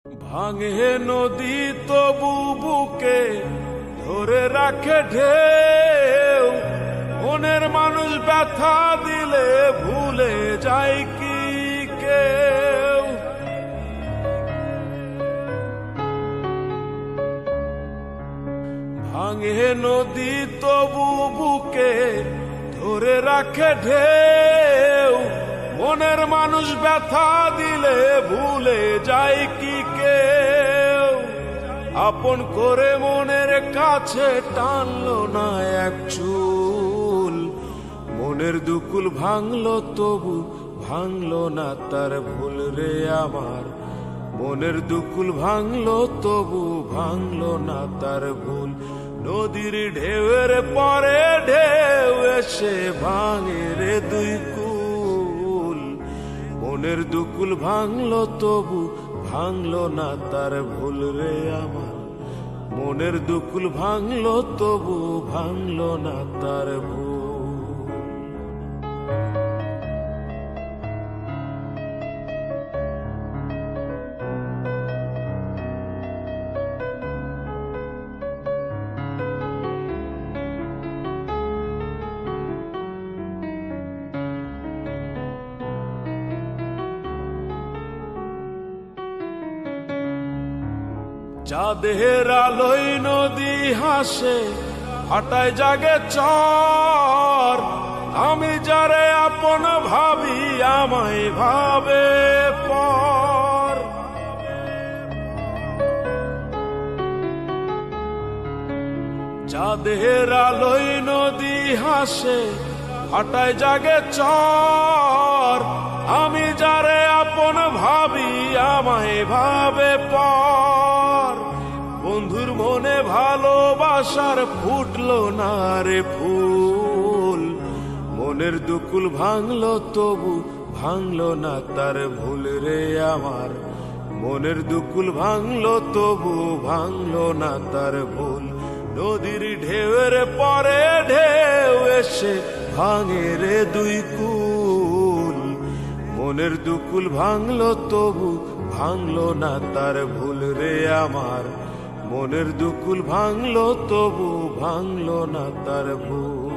ভাঙে নদী তবু বুকে ধরে রাখে ঢেউ, মনের মানুষ ব্যথা দিলে ভুলে যায় কি কেউ। ভাঙে নদী তবু বুকে ধরে রাখে ঢেউ, মনের মানুষ ব্যথা দিলে ভুলে যায় কি কেউ। আপন করে মনের কাছে টানলো না এক চুল, মনের দুকুল ভাঙলো তবু ভাঙলো না তার ভুল রে আমার। মনের দুকুল ভাঙলো তবু ভাঙলো না তার ভুল। নদীর ঢেউয়ের পরে ঢেউ এসে ভাঙে রে দুই কুল, মনের দুকুল ভাঙলো তবু ভাঙলো না তার ভুল রে আমার। মনের দুকুল ভাঙলো তবু ভাঙলো না তার ভুল। চাঁদের আলোয় নদী হাসে, হাঁটায় জাগে চর, আমি যারে আপন ভাবি আমায় ভাবে পর। চাঁদের আলোয় নদী হাসে, হাঁটায় জাগে চর, আমি যারে আপন ভাবি আমায় ভাবে পর। বন্ধুর মনে ভালোবাসার ফুটলো না রে ফুল, মনের দুকুল ভাঙলো তবু ভাঙলো না তার ভুল রে আমার। মনের দুকুল ভাঙলো তবু ভাঙলো না তার ভুল। নদীর ঢেউয়ের পরে ঢেউ এসে ভাঙে রে দুই কুল, মনের দুকুল ভাঙলো তবু ভাঙলো না তার ভুল রে আমার। মনের দুকুল ভাঙলো তবু ভাঙলো না তার ভুল।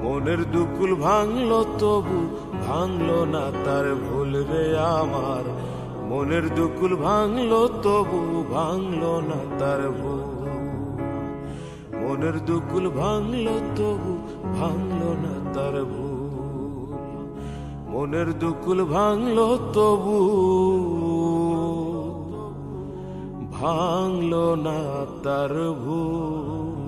মনের দুকুল ভাঙলো তবু ভাঙলো না তার ভুল রে আমার। মনের দুকুল ভাঙলো তবু ভাঙলো না তার ভুল। মনের দুকুল ভাঙলো তবু ভাঙলো না তার ভুল। মনের দুকুল ভাঙলো তবু ভাঙলো না তার ভুল।